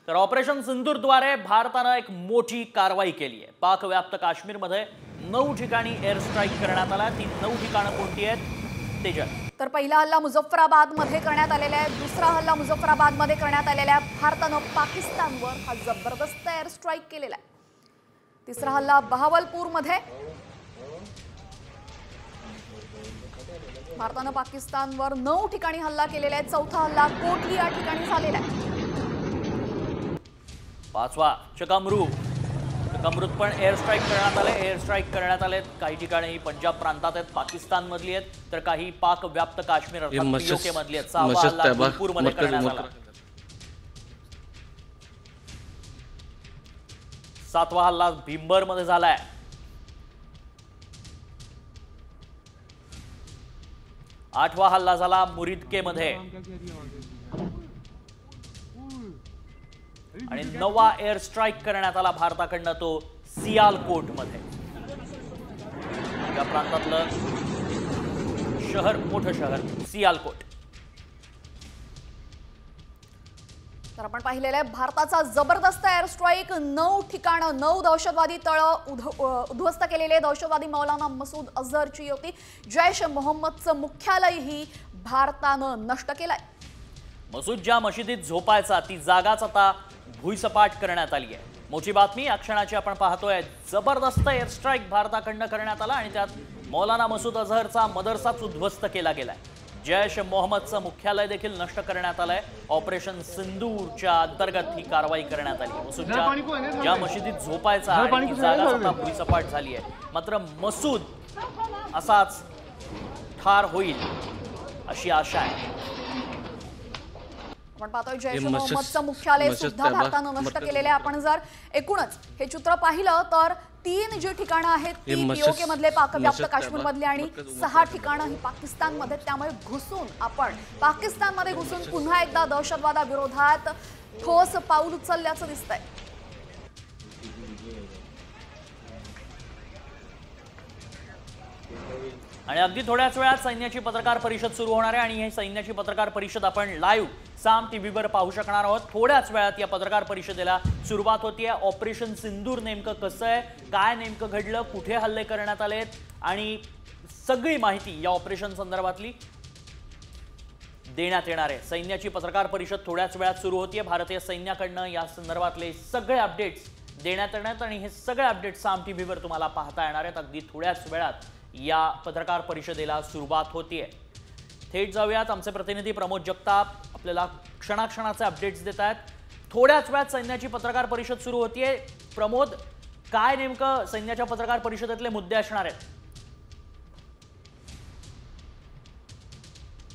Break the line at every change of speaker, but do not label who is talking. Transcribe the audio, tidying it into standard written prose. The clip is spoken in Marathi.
तर ऑपरेशन सिंदूरद्वारे भारताने एक मोठी कारवाई केली आहे। पाक व्याप्त काश्मीरमध्ये 9 ठिकाणी एअर स्ट्राईक करण्यात आला। ती 9 ठिकाणं कोणती आहेत तेजल?
तर पहिला हल्ला मुझफ्फराबाद मध्ये करण्यात आलेला आहे, दुसरा हल्ला मुझफ्फराबाद मध्ये करण्यात आलेला आहे। भारताने पाकिस्तानवर हा जबरदस्त एअर स्ट्राईक केलेला आहे। तिसरा हल्ला बहावलपूर मध्ये भारताने पाकिस्तानवर 9 ठिकाणी हल्ला केलेला आहे। चौथा हल्ला कोटली या ठिकाणी झालेला आहे।
पाचवा चकमरूत पण एअर स्ट्राईक करण्यात आले। एअर स्ट्राईक करण्यात आले काही ठिकाणी पंजाब प्रांतात आहेत, पाकिस्तान मधली आहेत, तर काही पाक व्याप्त काश्मीर अर्थात पीओके मधली आहेत। सहावा हल्ला गुलपूर मध्ये करण्यात आला। सातवा हल्ला भीमबर मध्ये झालाय। आठवा हल्ला झाला मुरिदके मध्ये आणि 9वा एअर स्ट्राईक करण्यात आला भारताकडनं तो सियालकोट मध्ये। या प्रांतातलं मोठं शहर सियालकोट।
तर आपण पाहिलेलं आहे भारताचा जबरदस्त एअर स्ट्राईक। 9 ठिकाणं 9 दहशतवादी तळं उद्ध्वस्त केलेले। दहशतवादी मौलाना मसूद अझहरची होती। जैश मोहम्मदचं मुख्यालयही भारतानं नष्ट केलंय।
मसूद ज्या मशिदीत झोपायचा ती जागाच आता भुईसपाट करण्यात आली आहे। मोठी बातमी या क्षणाची आपण पाहतोय। जबरदस्त एअर स्ट्राईक भारताकडनं करण्यात आला आणि त्यात मौलाना मसूद अझहरचा मदरसाच उद्ध्वस्त केला गेलाय। जैश मोहम्मदचं मुख्यालय देखील नष्ट करण्यात आलंय। ऑपरेशन सिंदूरच्या अंतर्गत ही कारवाई करण्यात आली। मसूदच्या ज्या मशिदीत झोपायचा ती जागा आता भुईसपाट झाली आहे। मात्र मसूद असाच ठार होईल अशी आशा आहे।
आपण पाहतोय जैश मोहम्मदचं मुख्यालय सुद्धा भारतानं नष्ट केलेले आहे। आपण जर एकूणच हे चित्र पाहिलं तर 3 जी ठिकाणं आहेत ती पीओके मधले, पाक व्याप्त काश्मीर मधले आणि 6 ठिकाणं ही पाकिस्तान मध्ये। त्यामुळे आपण पाकिस्तान मध्ये घुसून पुन्हा एकदा दहशतवादाविरोधात ठोस पाऊल उचलल्याचं दिसतंय।
आणि अगदी थोड्याच वेळात सैन्याची पत्रकार परिषद सुरू होणार आहे आणि ही सैन्याची पत्रकार परिषद आपण लाईव्ह साम टीव्हीवर पाहू शकणार आहोत। थोड्याच वेळात या पत्रकार परिषदेला सुरुवात होतीये। ऑपरेशन सिंदूर नेमकं कसं आहे, काय नेमकं घडलं, कुठे हल्ले करण्यात आलेत आणि सगळी माहिती या ऑपरेशन संदर्भातली देण्यात येणार आहे। सैन्याची पत्रकार परिषद थोड्याच वेळात सुरू होतीये। भारतीय सैन्याकडनं या संदर्भातले सगळे अपडेट्स देण्यात येणार आणि हे सगळे अपडेट्स साम टीव्हीवर तुम्हाला पाहता येणार आहेत। अगदी थोड्याच वेळात या पत्रकार परिषदेला सुरुवात होतीये। थेट जाऊयात, आमचे प्रतिनिधी प्रमोद जगताप आपल्याला क्षणाक्षणाचे अपडेट्स देत आहेत। थोड्याच वेळात सैन्याची पत्रकार परिषद सुरू होतीये। प्रमोद, काय नेमकं सैन्याच्या पत्रकार परिषदेतले मुद्दे असणार आहेत?